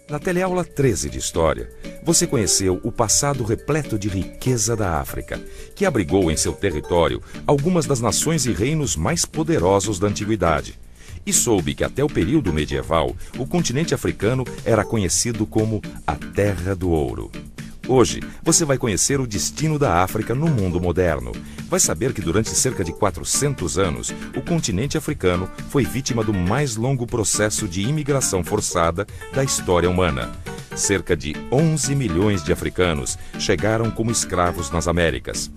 Na teleaula 13 de História, você conheceu o passado repleto de riqueza da África, que abrigou em seu território algumas das nações e reinos mais poderosos da antiguidade. E soube que até o período medieval, o continente africano era conhecido como a Terra do Ouro. Hoje, você vai conhecer o destino da África no mundo moderno. Vai saber que durante cerca de 400 anos, o continente africano foi vítima do mais longo processo de imigração forçada da história humana. Cerca de 11 milhões de africanos chegaram como escravos nas Américas.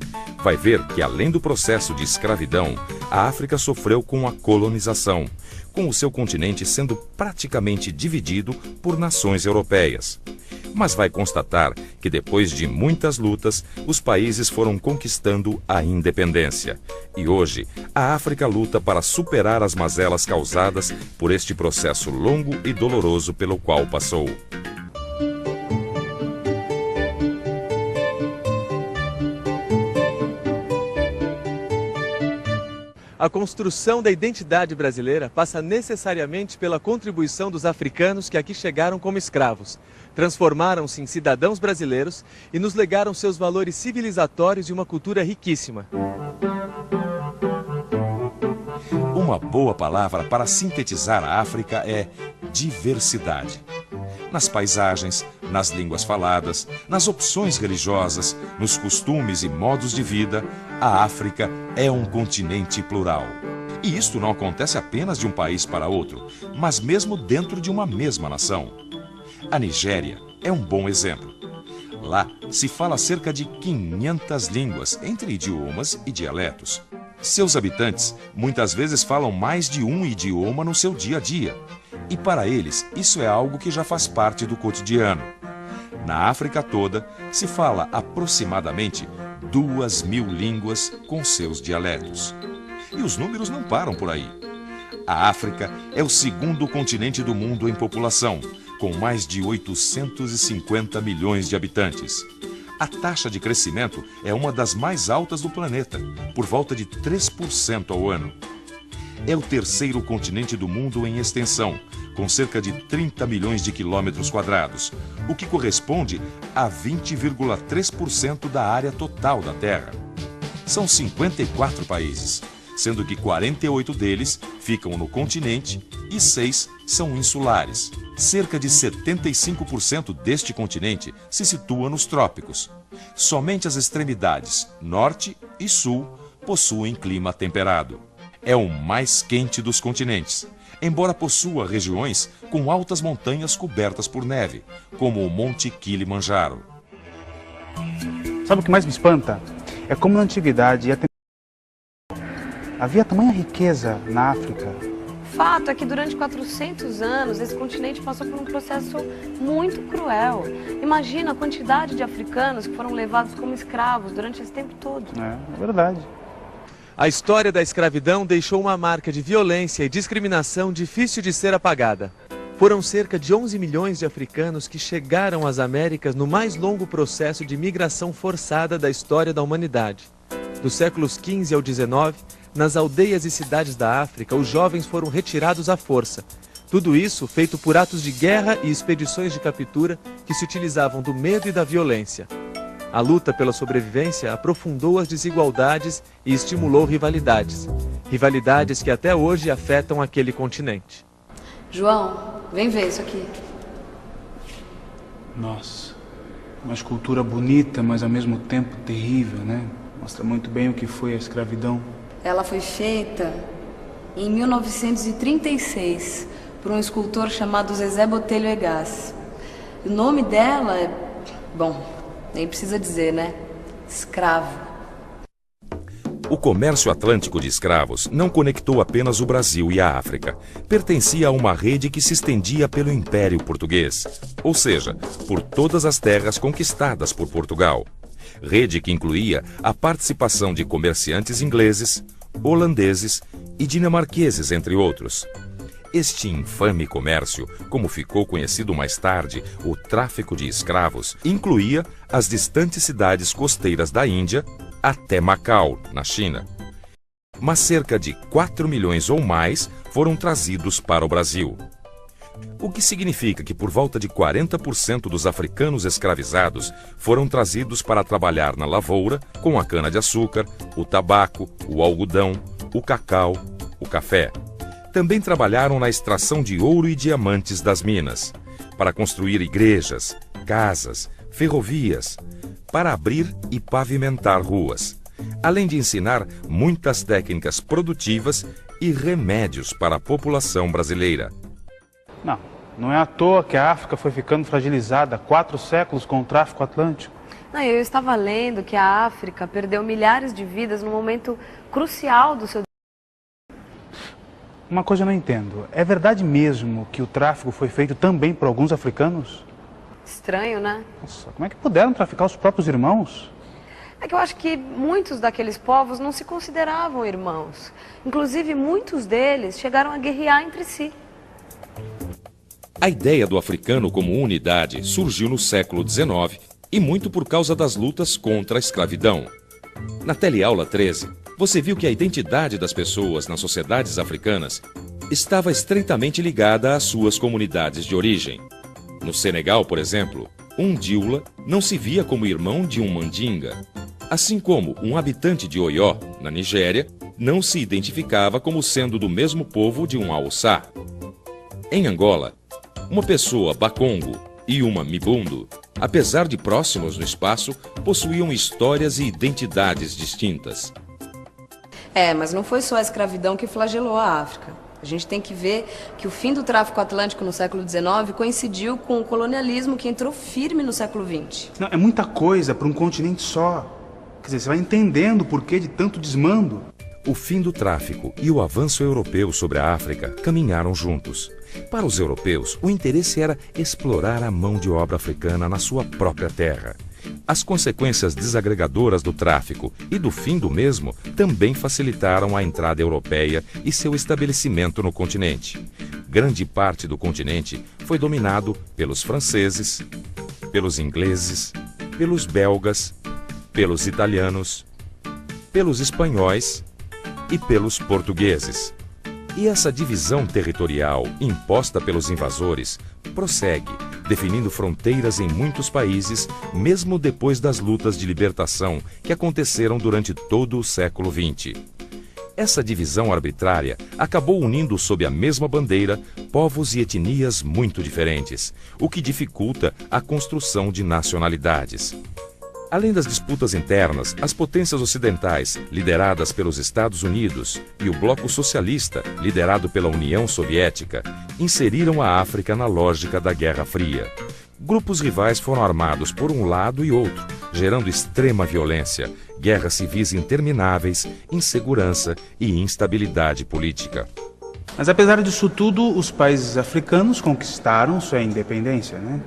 Vai ver que, além do processo de escravidão, a África sofreu com a colonização, com o seu continente sendo praticamente dividido por nações europeias. Mas vai constatar que depois de muitas lutas, os países foram conquistando a independência. E hoje, a África luta para superar as mazelas causadas por este processo longo e doloroso pelo qual passou. A construção da identidade brasileira passa necessariamente pela contribuição dos africanos que aqui chegaram como escravos. Transformaram-se em cidadãos brasileiros e nos legaram seus valores civilizatórios e uma cultura riquíssima. Uma boa palavra para sintetizar a África é diversidade. Nas paisagens, nas línguas faladas, nas opções religiosas, nos costumes e modos de vida, a África é um continente plural. E isto não acontece apenas de um país para outro, mas mesmo dentro de uma mesma nação. A Nigéria é um bom exemplo. Lá se fala cerca de 500 línguas, entre idiomas e dialetos. Seus habitantes muitas vezes falam mais de um idioma no seu dia a dia. E para eles, isso é algo que já faz parte do cotidiano. Na África toda, se fala aproximadamente 2.000 línguas com seus dialetos. E os números não param por aí. A África é o segundo continente do mundo em população, com mais de 850 milhões de habitantes. A taxa de crescimento é uma das mais altas do planeta, por volta de 3% ao ano. É o terceiro continente do mundo em extensão, com cerca de 30 milhões de quilômetros quadrados, o que corresponde a 20,3% da área total da Terra. São 54 países, sendo que 48 deles ficam no continente e 6 são insulares. Cerca de 75% deste continente se situa nos trópicos. Somente as extremidades, norte e sul, possuem clima temperado. É o mais quente dos continentes, embora possua regiões com altas montanhas cobertas por neve, como o Monte Kilimanjaro. Sabe o que mais me espanta? É como na antiguidade havia tamanha riqueza na África. O fato é que durante 400 anos esse continente passou por um processo muito cruel. Imagina a quantidade de africanos que foram levados como escravos durante esse tempo todo. É verdade. A história da escravidão deixou uma marca de violência e discriminação difícil de ser apagada. Foram cerca de 11 milhões de africanos que chegaram às Américas no mais longo processo de migração forçada da história da humanidade. Dos séculos XV ao XIX, nas aldeias e cidades da África, os jovens foram retirados à força. Tudo isso feito por atos de guerra e expedições de captura que se utilizavam do medo e da violência. A luta pela sobrevivência aprofundou as desigualdades e estimulou rivalidades. Rivalidades que até hoje afetam aquele continente. João, vem ver isso aqui. Nossa, uma escultura bonita, mas ao mesmo tempo terrível, né? Mostra muito bem o que foi a escravidão. Ela foi feita em 1936 por um escultor chamado Zezé Botelho Egas. O nome dela é... bom, nem precisa dizer, né? Escravo. O comércio atlântico de escravos não conectou apenas o Brasil e a África. Pertencia a uma rede que se estendia pelo Império Português, ou seja, por todas as terras conquistadas por Portugal. Rede que incluía a participação de comerciantes ingleses, holandeses e dinamarqueses, entre outros. Este infame comércio, como ficou conhecido mais tarde, o tráfico de escravos, incluía as distantes cidades costeiras da Índia até Macau, na China. Mas cerca de 4 milhões ou mais foram trazidos para o Brasil. O que significa que por volta de 40% dos africanos escravizados foram trazidos para trabalhar na lavoura com a cana-de-açúcar, o tabaco, o algodão, o cacau, o café. Também trabalharam na extração de ouro e diamantes das minas, para construir igrejas, casas, ferrovias, para abrir e pavimentar ruas, além de ensinar muitas técnicas produtivas e remédios para a população brasileira. Não é à toa que a África foi ficando fragilizada há 4 séculos com o tráfico atlântico. Eu estava lendo que a África perdeu milhares de vidas num momento crucial do seu... Uma coisa eu não entendo. É verdade mesmo que o tráfico foi feito também por alguns africanos? Estranho, né? Nossa, como é que puderam traficar os próprios irmãos? É que eu acho que muitos daqueles povos não se consideravam irmãos. Inclusive, muitos deles chegaram a guerrear entre si. A ideia do africano como unidade surgiu no século XIX e muito por causa das lutas contra a escravidão. Na teleaula 13, você viu que a identidade das pessoas nas sociedades africanas estava estreitamente ligada às suas comunidades de origem. No Senegal, por exemplo, um Dioula não se via como irmão de um Mandinga, assim como um habitante de Oió, na Nigéria, não se identificava como sendo do mesmo povo de um Haussá. Em Angola, uma pessoa Bakongo e uma Mibundu, apesar de próximos no espaço, possuíam histórias e identidades distintas. Mas não foi só a escravidão que flagelou a África. A gente tem que ver que o fim do tráfico atlântico no século XIX coincidiu com o colonialismo que entrou firme no século XX. Não, é muita coisa para um continente só. Quer dizer, você vai entendendo o porquê de tanto desmando. O fim do tráfico e o avanço europeu sobre a África caminharam juntos. Para os europeus, o interesse era explorar a mão de obra africana na sua própria terra. As consequências desagregadoras do tráfico e do fim do mesmo também facilitaram a entrada europeia e seu estabelecimento no continente. Grande parte do continente foi dominado pelos franceses, pelos ingleses, pelos belgas, pelos italianos, pelos espanhóis e pelos portugueses. E essa divisão territorial imposta pelos invasores prossegue, definindo fronteiras em muitos países, mesmo depois das lutas de libertação que aconteceram durante todo o século XX. Essa divisão arbitrária acabou unindo sob a mesma bandeira povos e etnias muito diferentes, o que dificulta a construção de nacionalidades. Além das disputas internas, as potências ocidentais, lideradas pelos Estados Unidos, e o bloco socialista, liderado pela União Soviética, inseriram a África na lógica da Guerra Fria. Grupos rivais foram armados por um lado e outro, gerando extrema violência, guerras civis intermináveis, insegurança e instabilidade política. Mas apesar disso tudo, os países africanos conquistaram sua independência, né?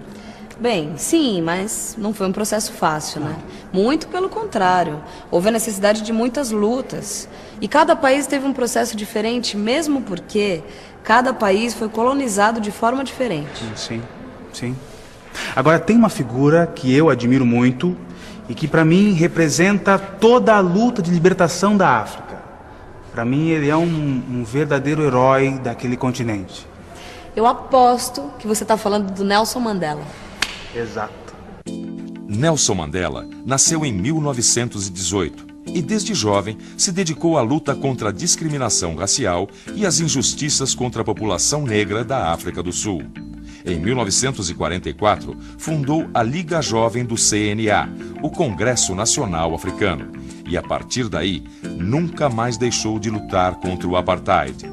Bem, sim, mas não foi um processo fácil, né? Muito pelo contrário. Houve a necessidade de muitas lutas. E cada país teve um processo diferente, mesmo porque cada país foi colonizado de forma diferente. Sim, sim. Agora, tem uma figura que eu admiro muito e que, para mim, representa toda a luta de libertação da África. Para mim, ele é um verdadeiro herói daquele continente. Eu aposto que você está falando do Nelson Mandela. Exato. Nelson Mandela nasceu em 1918 e desde jovem se dedicou à luta contra a discriminação racial e as injustiças contra a população negra da África do Sul. Em 1944, fundou a Liga Jovem do CNA, o Congresso Nacional Africano, e a partir daí nunca mais deixou de lutar contra o apartheid.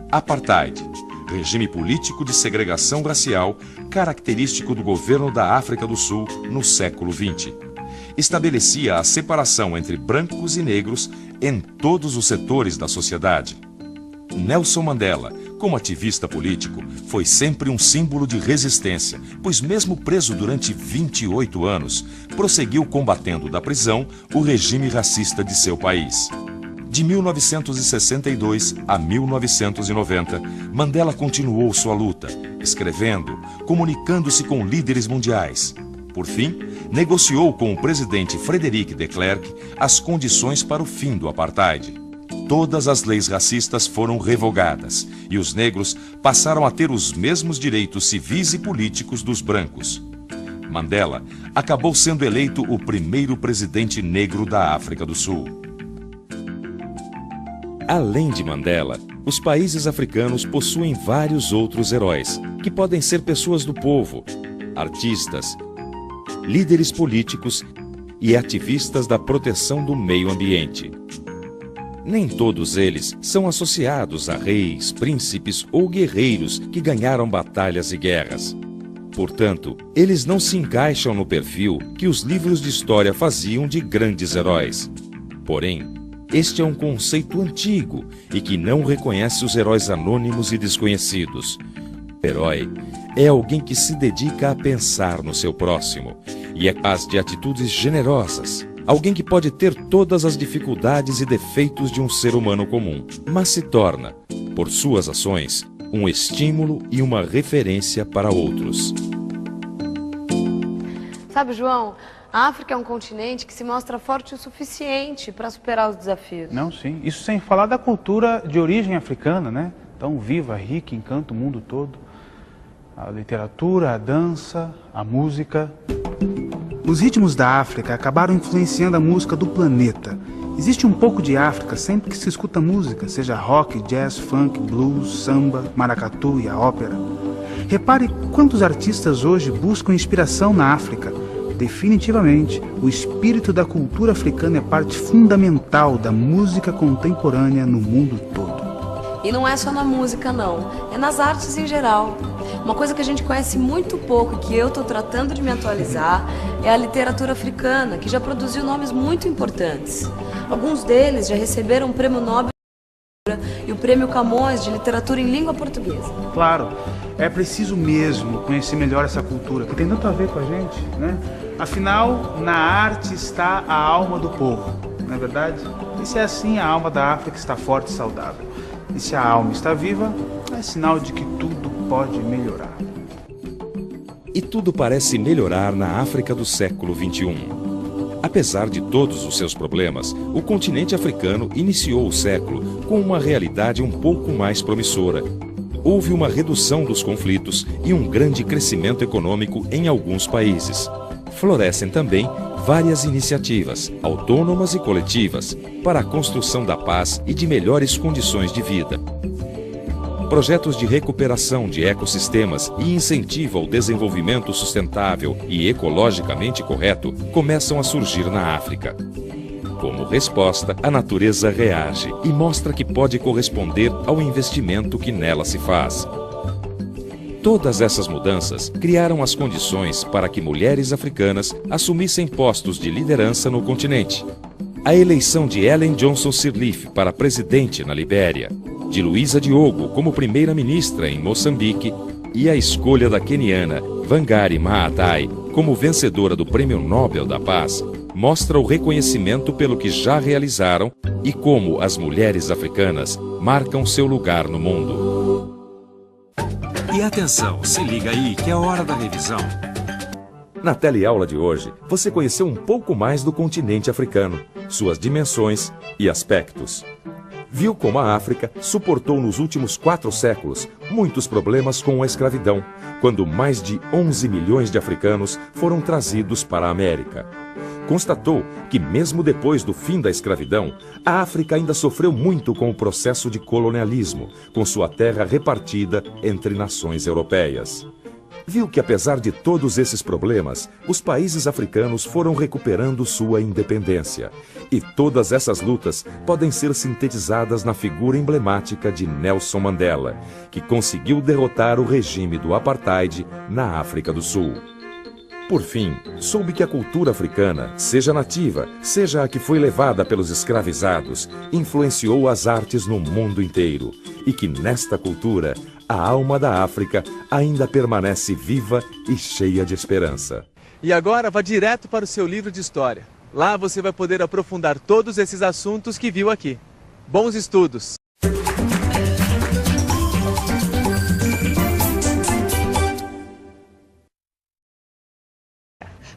Apartheid, regime político de segregação racial característico do governo da África do Sul no século XX. Estabelecia a separação entre brancos e negros em todos os setores da sociedade. Nelson Mandela, como ativista político, foi sempre um símbolo de resistência, pois mesmo preso durante 28 anos, prosseguiu combatendo da prisão o regime racista de seu país. De 1962 a 1990, Mandela continuou sua luta, escrevendo, comunicando-se com líderes mundiais. Por fim, negociou com o presidente Frederic de Klerk as condições para o fim do apartheid. todas as leis racistas foram revogadas e os negros passaram a ter os mesmos direitos civis e políticos dos brancos. Mandela acabou sendo eleito o primeiro presidente negro da África do Sul. Além de Mandela, os países africanos possuem vários outros heróis, que podem ser pessoas do povo, artistas, líderes políticos e ativistas da proteção do meio ambiente. Nem todos eles são associados a reis, príncipes ou guerreiros que ganharam batalhas e guerras. Portanto, eles não se encaixam no perfil que os livros de história faziam de grandes heróis. Porém, este é um conceito antigo e que não reconhece os heróis anônimos e desconhecidos. Herói é alguém que se dedica a pensar no seu próximo e é capaz de atitudes generosas. Alguém que pode ter todas as dificuldades e defeitos de um ser humano comum, mas se torna, por suas ações, um estímulo e uma referência para outros. Sabe, João, a África é um continente que se mostra forte o suficiente para superar os desafios. Não, sim. Isso sem falar da cultura de origem africana, né? Tão viva, rica, encanta o mundo todo. A literatura, a dança, a música. Os ritmos da África acabaram influenciando a música do planeta. Existe um pouco de África sempre que se escuta música, seja rock, jazz, funk, blues, samba, maracatu e a ópera. Repare quantos artistas hoje buscam inspiração na África. Definitivamente, o espírito da cultura africana é parte fundamental da música contemporânea no mundo todo. E não é só na música, não. É nas artes em geral. Uma coisa que a gente conhece muito pouco e que eu estou tratando de me atualizar é a literatura africana, que já produziu nomes muito importantes. Alguns deles já receberam o Prêmio Nobel de Literatura e o Prêmio Camões de Literatura em Língua Portuguesa. Claro, é preciso mesmo conhecer melhor essa cultura, que tem tanto a ver com a gente, né? Afinal, na arte está a alma do povo, não é verdade? E se é assim, a alma da África está forte e saudável. E se a alma está viva, é sinal de que tudo pode melhorar. E tudo parece melhorar na África do século XXI. Apesar de todos os seus problemas, o continente africano iniciou o século com uma realidade um pouco mais promissora. Houve uma redução dos conflitos e um grande crescimento econômico em alguns países. Florescem também várias iniciativas, autônomas e coletivas, para a construção da paz e de melhores condições de vida. Projetos de recuperação de ecossistemas e incentivo ao desenvolvimento sustentável e ecologicamente correto começam a surgir na África. Como resposta, a natureza reage e mostra que pode corresponder ao investimento que nela se faz. Todas essas mudanças criaram as condições para que mulheres africanas assumissem postos de liderança no continente. A eleição de Ellen Johnson Sirleaf para presidente na Libéria, de Luísa Diogo como primeira-ministra em Moçambique e a escolha da queniana Wangari Maathai como vencedora do Prêmio Nobel da Paz mostra o reconhecimento pelo que já realizaram e como as mulheres africanas marcam seu lugar no mundo. E atenção, se liga aí que é hora da revisão. Na teleaula de hoje, você conheceu um pouco mais do continente africano, suas dimensões e aspectos. Viu como a África suportou nos últimos 4 séculos muitos problemas com a escravidão, quando mais de 11 milhões de africanos foram trazidos para a América. Constatou que mesmo depois do fim da escravidão, a África ainda sofreu muito com o processo de colonialismo, com sua terra repartida entre nações europeias. Viu que apesar de todos esses problemas, os países africanos foram recuperando sua independência. E todas essas lutas podem ser sintetizadas na figura emblemática de Nelson Mandela, que conseguiu derrotar o regime do apartheid na África do Sul. Por fim, soube que a cultura africana, seja nativa, seja a que foi levada pelos escravizados, influenciou as artes no mundo inteiro e que nesta cultura, a alma da África ainda permanece viva e cheia de esperança. E agora vá direto para o seu livro de história. Lá você vai poder aprofundar todos esses assuntos que viu aqui. Bons estudos!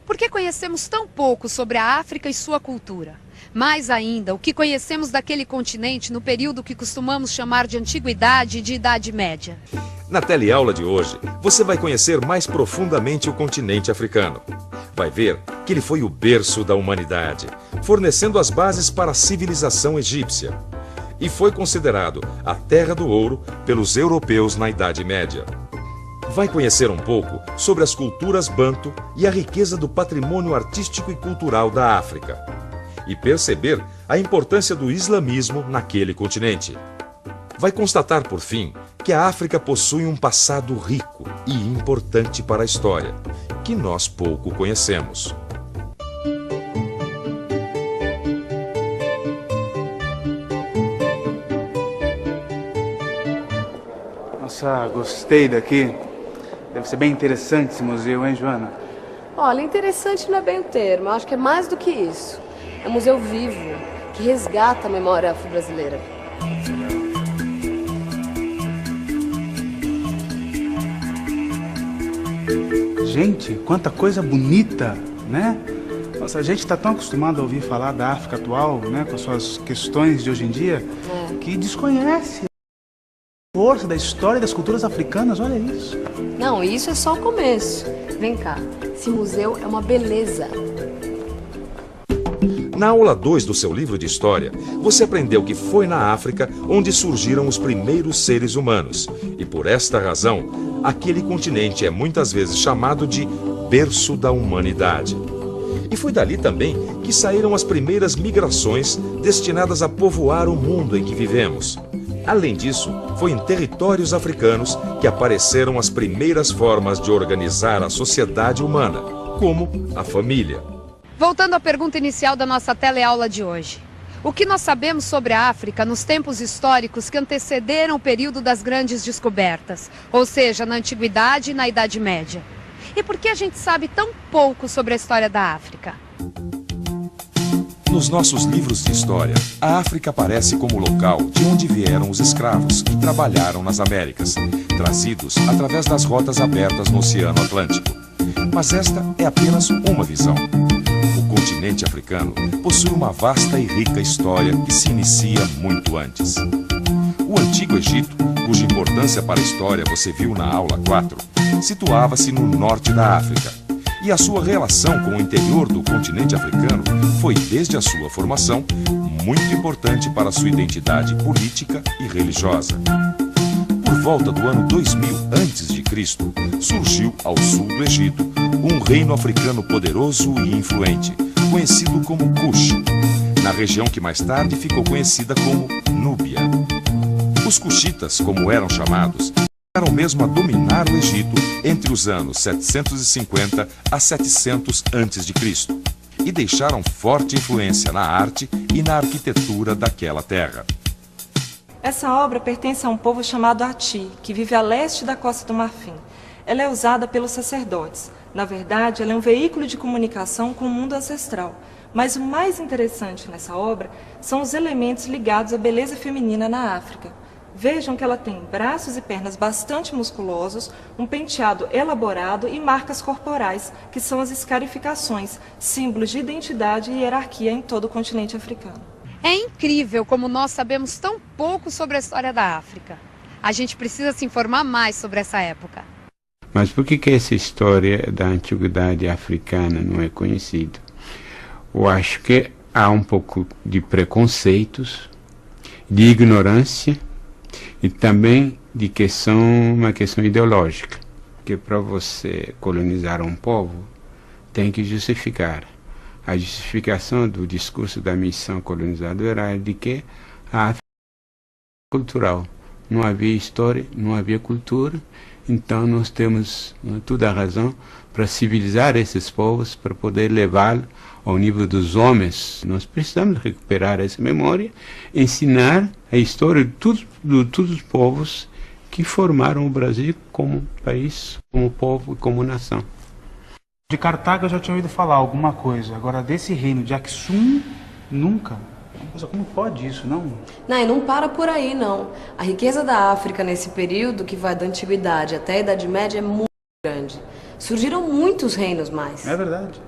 Por que conhecemos tão pouco sobre a África e sua cultura? Mais ainda, o que conhecemos daquele continente no período que costumamos chamar de Antiguidade e de Idade Média. Na teleaula de hoje, você vai conhecer mais profundamente o continente africano. Vai ver que ele foi o berço da humanidade, fornecendo as bases para a civilização egípcia. E foi considerado a Terra do Ouro pelos europeus na Idade Média. Vai conhecer um pouco sobre as culturas banto e a riqueza do patrimônio artístico e cultural da África. E perceber a importância do islamismo naquele continente. Vai constatar, por fim, que a África possui um passado rico e importante para a história, que nós pouco conhecemos. Nossa, gostei daqui. Deve ser bem interessante esse museu, hein, Joana? Olha, interessante não é bem o termo, eu acho que é mais do que isso. É um museu vivo, que resgata a memória afro-brasileira. Gente, quanta coisa bonita, né? Nossa, a gente está tão acostumado a ouvir falar da África atual, né, com as suas questões de hoje em dia, que desconhece a força da história e das culturas africanas, olha isso. Não, isso é só o começo. Vem cá, esse museu é uma beleza. Na aula 2 do seu livro de história, você aprendeu que foi na África onde surgiram os primeiros seres humanos. E por esta razão, aquele continente é muitas vezes chamado de berço da humanidade. E foi dali também que saíram as primeiras migrações destinadas a povoar o mundo em que vivemos. Além disso, foi em territórios africanos que apareceram as primeiras formas de organizar a sociedade humana, como a família. Voltando à pergunta inicial da nossa teleaula de hoje. O que nós sabemos sobre a África nos tempos históricos que antecederam o período das grandes descobertas, ou seja, na Antiguidade e na Idade Média? E por que a gente sabe tão pouco sobre a história da África? Nos nossos livros de história, a África aparece como o local de onde vieram os escravos que trabalharam nas Américas, trazidos através das rotas abertas no Oceano Atlântico. Mas esta é apenas uma visão. O continente africano possui uma vasta e rica história que se inicia muito antes. O Antigo Egito, cuja importância para a história você viu na aula 4, situava-se no norte da África. E a sua relação com o interior do continente africano foi, desde a sua formação, muito importante para a sua identidade política e religiosa. Por volta do ano 2000 a.C., surgiu ao sul do Egito um reino africano poderoso e influente, conhecido como Kush, na região que mais tarde ficou conhecida como Núbia. Os Kushitas, como eram chamados, chegaram mesmo a dominar o Egito entre os anos 750 a 700 a.C. e deixaram forte influência na arte e na arquitetura daquela terra. Essa obra pertence a um povo chamado Ati, que vive a leste da Costa do Marfim. Ela é usada pelos sacerdotes. Na verdade, ela é um veículo de comunicação com o mundo ancestral. Mas o mais interessante nessa obra são os elementos ligados à beleza feminina na África. Vejam que ela tem braços e pernas bastante musculosos, um penteado elaborado e marcas corporais, que são as escarificações, símbolos de identidade e hierarquia em todo o continente africano. É incrível como nós sabemos tão pouco sobre a história da África. A gente precisa se informar mais sobre essa época. Mas por que essa história da antiguidade africana não é conhecida? Eu acho que há um pouco de preconceitos, de ignorância e também de uma questão ideológica. Porque para você colonizar um povo, tem que justificar. A justificação do discurso da missão colonizadora era de que a África é cultural. Não havia história, não havia cultura, então nós temos toda a razão para civilizar esses povos, para poder levá-los ao nível dos homens. Nós precisamos recuperar essa memória, ensinar a história de todos os povos que formaram o Brasil como país, como povo e como nação. De Cartago eu já tinha ouvido falar alguma coisa, agora desse reino de Aksum, nunca. Mas como pode isso, não? Não, e não para por aí, não. A riqueza da África nesse período, que vai da Antiguidade até a Idade Média, é muito grande. Surgiram muitos reinos mais. É verdade.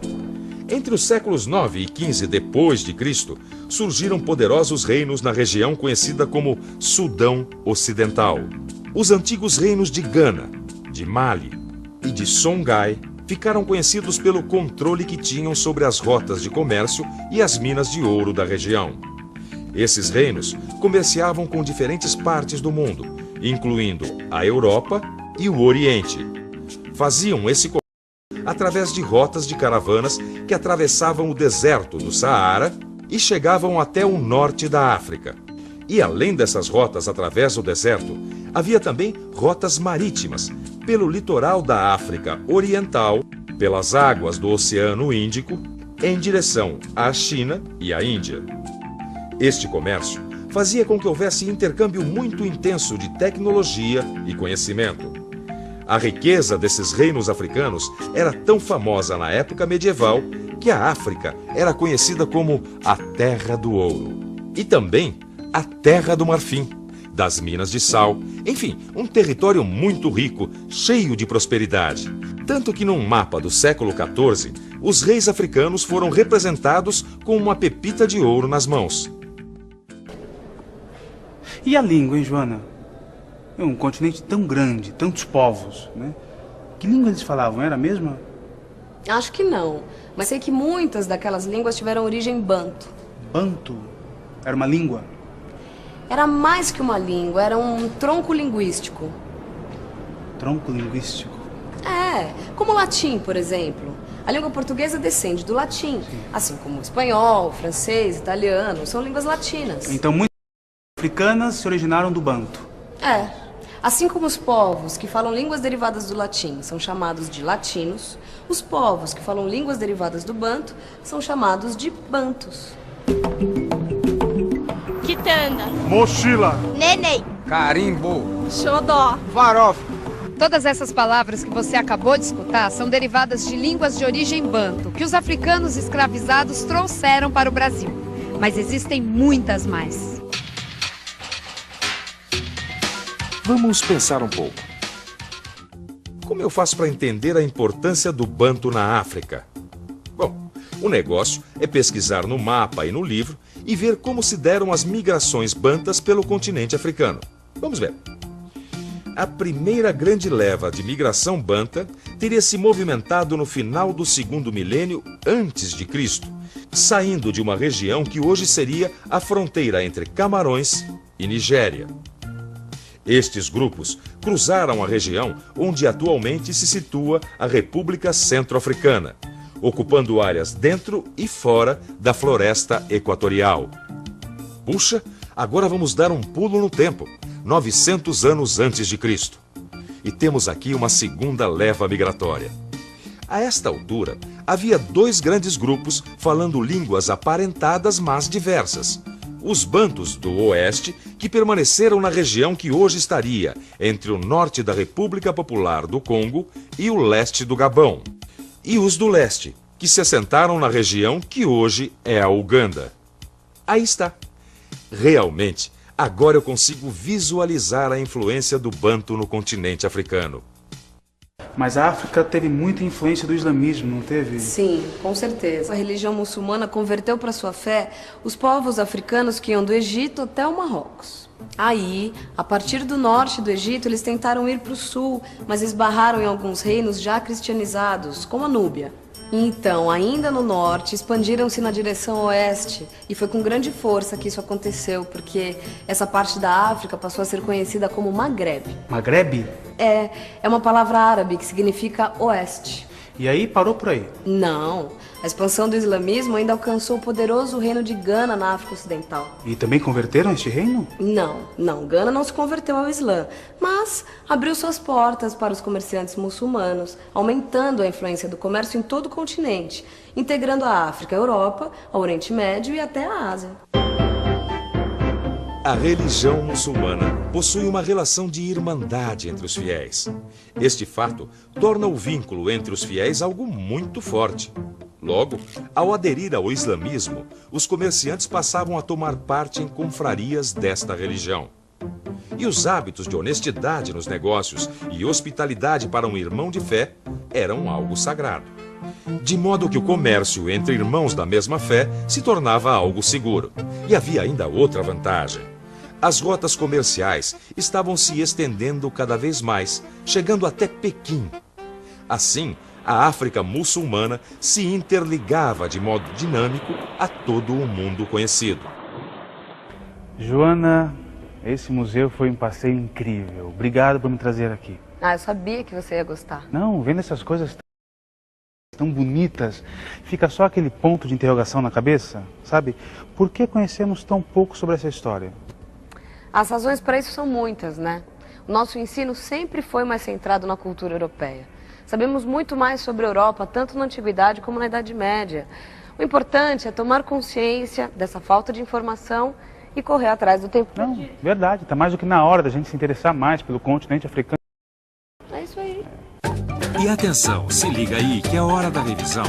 Entre os séculos 9 e 15 depois de Cristo, surgiram poderosos reinos na região conhecida como Sudão Ocidental. Os antigos reinos de Gana, de Mali e de Songhai ficaram conhecidos pelo controle que tinham sobre as rotas de comércio e as minas de ouro da região. Esses reinos comerciavam com diferentes partes do mundo, incluindo a Europa e o Oriente. Faziam esse comércio através de rotas de caravanas que atravessavam o deserto do Saara e chegavam até o norte da África. E além dessas rotas através do deserto, havia também rotas marítimas, pelo litoral da África Oriental, pelas águas do Oceano Índico, em direção à China e à Índia. Este comércio fazia com que houvesse intercâmbio muito intenso de tecnologia e conhecimento. A riqueza desses reinos africanos era tão famosa na época medieval que a África era conhecida como a Terra do Ouro e também a Terra do Marfim, das minas de sal, enfim, um território muito rico, cheio de prosperidade. Tanto que num mapa do século XIV, os reis africanos foram representados com uma pepita de ouro nas mãos. E a língua, hein, Joana? É um continente tão grande, tantos povos, né? Que língua eles falavam? Era a mesma? Acho que não, mas sei que muitas daquelas línguas tiveram origem banto. Banto? Era uma língua? Era mais que uma língua, era um tronco linguístico. Tronco linguístico? É, como o latim, por exemplo. A língua portuguesa descende do latim, assim como o espanhol, o francês, o italiano, são línguas latinas. Então muitas africanas se originaram do banto. É. Assim como os povos que falam línguas derivadas do latim são chamados de latinos, os povos que falam línguas derivadas do banto são chamados de bantus. Quitanda. Mochila. Neném. Carimbo. Xodó. Farofa. Todas essas palavras que você acabou de escutar são derivadas de línguas de origem banto, que os africanos escravizados trouxeram para o Brasil. Mas existem muitas mais. Vamos pensar um pouco. Como eu faço para entender a importância do banto na África? Bom, o negócio é pesquisar no mapa e no livro e ver como se deram as migrações bantas pelo continente africano. Vamos ver. A primeira grande leva de migração banta teria se movimentado no final do segundo milênio antes de Cristo, saindo de uma região que hoje seria a fronteira entre Camarões e Nigéria. Estes grupos cruzaram a região onde atualmente se situa a República Centro-Africana, ocupando áreas dentro e fora da floresta equatorial. Puxa, agora vamos dar um pulo no tempo, 900 anos antes de Cristo. E temos aqui uma segunda leva migratória. A esta altura, havia dois grandes grupos falando línguas aparentadas, mas diversas. Os bantus do oeste, que permaneceram na região que hoje estaria entre o norte da República Popular do Congo e o leste do Gabão. E os do leste, que se assentaram na região que hoje é a Uganda. Aí está. Realmente, agora eu consigo visualizar a influência do banto no continente africano. Mas a África teve muita influência do islamismo, não teve? Sim, com certeza. A religião muçulmana converteu para sua fé os povos africanos que iam do Egito até o Marrocos. Aí, a partir do norte do Egito, eles tentaram ir para o sul, mas esbarraram em alguns reinos já cristianizados, como a Núbia. Então, ainda no norte, expandiram-se na direção oeste, e foi com grande força que isso aconteceu, porque essa parte da África passou a ser conhecida como Maghreb. Maghreb? É uma palavra árabe que significa oeste. E aí parou por aí? Não, a expansão do islamismo ainda alcançou o poderoso reino de Gana na África Ocidental. E também converteram este reino? Não, Gana não se converteu ao Islã, mas abriu suas portas para os comerciantes muçulmanos, aumentando a influência do comércio em todo o continente, integrando a África, a Europa, o Oriente Médio e até a Ásia. A religião muçulmana possui uma relação de irmandade entre os fiéis. Este fato torna o vínculo entre os fiéis algo muito forte. Logo, ao aderir ao islamismo, os comerciantes passavam a tomar parte em confrarias desta religião. E os hábitos de honestidade nos negócios e hospitalidade para um irmão de fé eram algo sagrado. De modo que o comércio entre irmãos da mesma fé se tornava algo seguro. E havia ainda outra vantagem. As rotas comerciais estavam se estendendo cada vez mais, chegando até Pequim. Assim, a África muçulmana se interligava de modo dinâmico a todo o mundo conhecido. Joana, esse museu foi um passeio incrível. Obrigado por me trazer aqui. Ah, eu sabia que você ia gostar. Não, vendo essas coisas tão bonitas, fica só aquele ponto de interrogação na cabeça, sabe? Por que conhecemos tão pouco sobre essa história? As razões para isso são muitas, né? O nosso ensino sempre foi mais centrado na cultura europeia. Sabemos muito mais sobre a Europa, tanto na Antiguidade como na Idade Média. O importante é tomar consciência dessa falta de informação e correr atrás do tempo. Não, verdade. Está mais do que na hora da gente se interessar mais pelo continente africano. É isso aí. E atenção, se liga aí que é hora da revisão.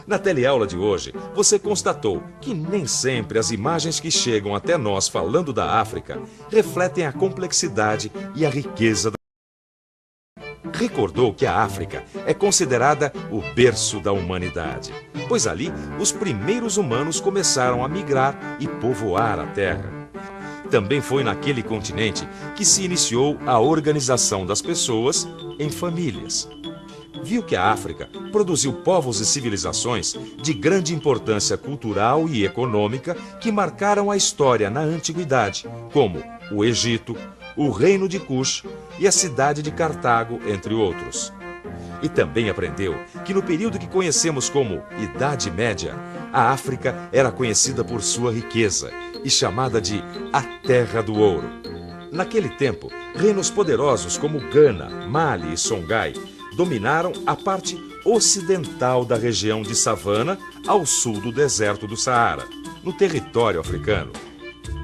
Na teleaula de hoje, você constatou que nem sempre as imagens que chegam até nós falando da África refletem a complexidade e a riqueza da... Recordou que a África é considerada o berço da humanidade, pois ali os primeiros humanos começaram a migrar e povoar a terra. Também foi naquele continente que se iniciou a organização das pessoas em famílias. Viu que a África produziu povos e civilizações de grande importância cultural e econômica que marcaram a história na antiguidade, como o Egito, o Reino de Cush e a cidade de Cartago, entre outros. E também aprendeu que no período que conhecemos como Idade Média, a África era conhecida por sua riqueza e chamada de a Terra do Ouro. Naquele tempo, reinos poderosos como Gana, Mali e Songhai dominaram a parte ocidental da região de savana ao sul do deserto do Saara, no território africano.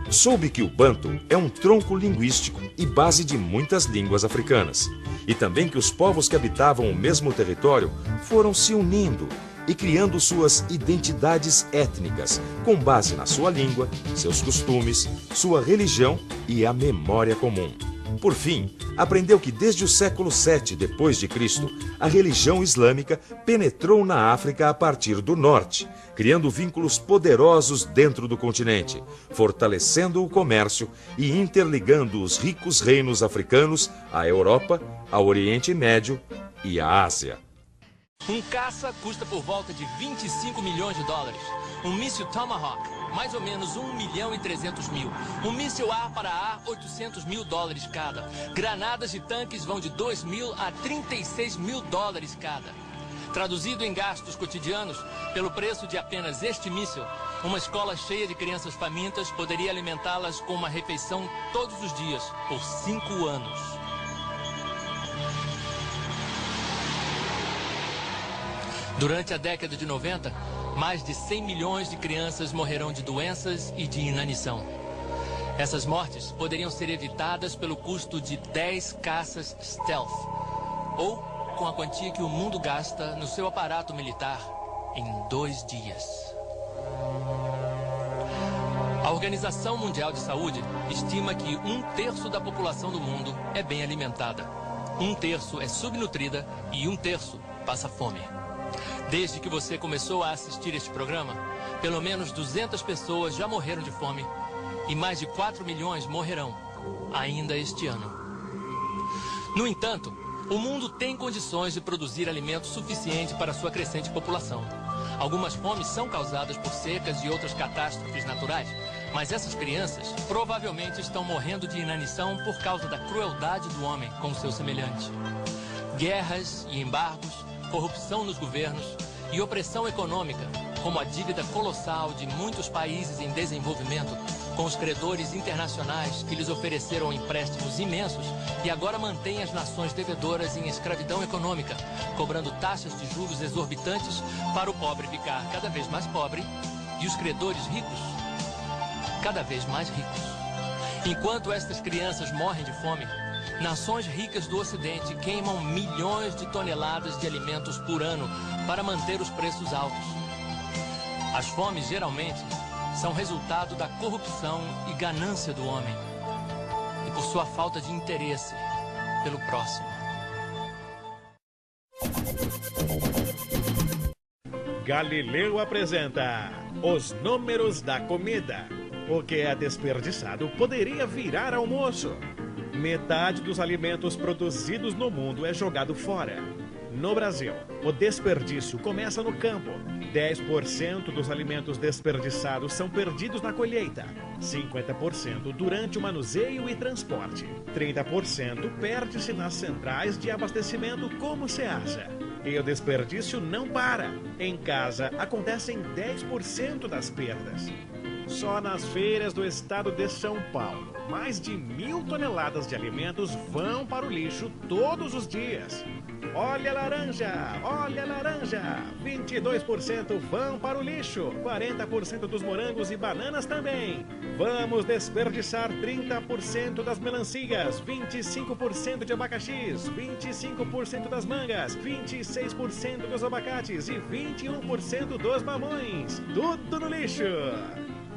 Soube que o Banto é um tronco linguístico e base de muitas línguas africanas, e também que os povos que habitavam o mesmo território foram se unindo e criando suas identidades étnicas, com base na sua língua, seus costumes, sua religião e a memória comum. Por fim, aprendeu que desde o século VII d.C., a religião islâmica penetrou na África a partir do norte, criando vínculos poderosos dentro do continente, fortalecendo o comércio e interligando os ricos reinos africanos à Europa, ao Oriente Médio e à Ásia. Um caça custa por volta de 25 milhões de dólares. Um míssil Tomahawk, mais ou menos 1.300.000. Um míssil ar para ar, 800 mil dólares cada. Granadas e tanques vão de 2 mil a 36 mil dólares cada. Traduzido em gastos cotidianos, pelo preço de apenas este míssil, uma escola cheia de crianças famintas poderia alimentá-las com uma refeição todos os dias, por 5 anos. Durante a década de 90, mais de 100 milhões de crianças morrerão de doenças e de inanição. Essas mortes poderiam ser evitadas pelo custo de 10 caças stealth, ou com a quantia que o mundo gasta no seu aparato militar em 2 dias. A Organização Mundial de Saúde estima que 1/3 da população do mundo é bem alimentada, 1/3 é subnutrida e 1/3 passa fome. Desde que você começou a assistir este programa, pelo menos 200 pessoas já morreram de fome e mais de 4 milhões morrerão ainda este ano. No entanto, o mundo tem condições de produzir alimento suficiente para sua crescente população. Algumas fomes são causadas por secas e outras catástrofes naturais, mas essas crianças provavelmente estão morrendo de inanição por causa da crueldade do homem com seu semelhante. Guerras e embargos, corrupção nos governos e opressão econômica, como a dívida colossal de muitos países em desenvolvimento, com os credores internacionais que lhes ofereceram empréstimos imensos e agora mantêm as nações devedoras em escravidão econômica, cobrando taxas de juros exorbitantes para o pobre ficar cada vez mais pobre e os credores ricos cada vez mais ricos. Enquanto estas crianças morrem de fome, nações ricas do Ocidente queimam milhões de toneladas de alimentos por ano para manter os preços altos. As fomes, geralmente, são resultado da corrupção e ganância do homem e por sua falta de interesse pelo próximo. Galileu apresenta os números da comida. O que é desperdiçado poderia virar almoço. Metade dos alimentos produzidos no mundo é jogado fora. No Brasil, o desperdício começa no campo. 10% dos alimentos desperdiçados são perdidos na colheita, 50% durante o manuseio e transporte, 30% perde-se nas centrais de abastecimento como Ceasa. E o desperdício não para. Em casa, acontecem 10% das perdas. Só nas feiras do estado de São Paulo, mais de 1.000 toneladas de alimentos vão para o lixo todos os dias. Olha a laranja, 22% vão para o lixo, 40% dos morangos e bananas também. Vamos desperdiçar 30% das melancias, 25% de abacaxis, 25% das mangas, 26% dos abacates e 21% dos mamões. Tudo no lixo!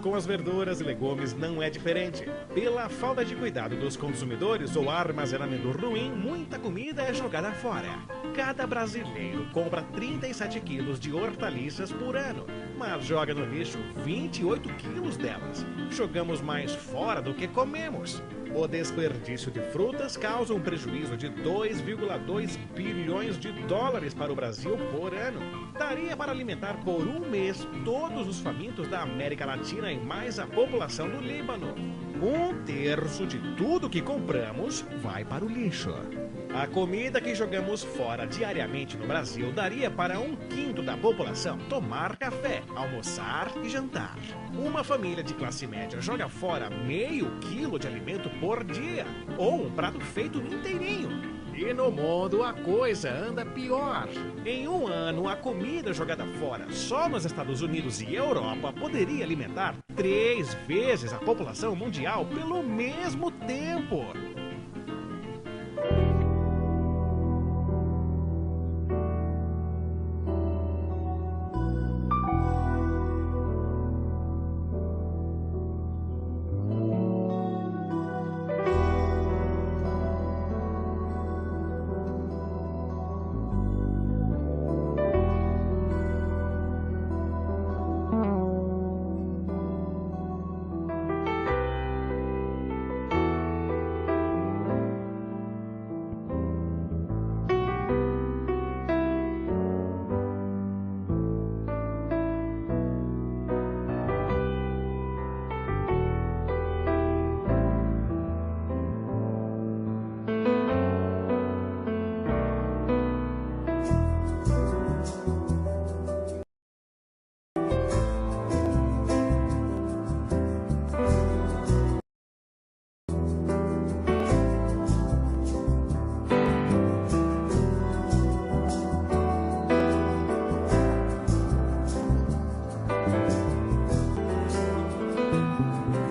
Com as verduras e legumes não é diferente. Pela falta de cuidado dos consumidores ou armazenamento ruim, muita comida é jogada fora. Cada brasileiro compra 37 quilos de hortaliças por ano, mas joga no lixo 28 quilos delas. Jogamos mais fora do que comemos. O desperdício de frutas causa um prejuízo de 2,2 bilhões de dólares para o Brasil por ano. Daria para alimentar por um mês todos os famintos da América Latina e mais a população do Líbano. 1/3 de tudo que compramos vai para o lixo. A comida que jogamos fora diariamente no Brasil daria para 1/5 da população tomar café, almoçar e jantar. Uma família de classe média joga fora meio quilo de alimento por dia, ou um prato feito inteirinho. E no mundo a coisa anda pior. Em um ano, a comida jogada fora só nos Estados Unidos e Europa poderia alimentar 3 vezes a população mundial pelo mesmo tempo.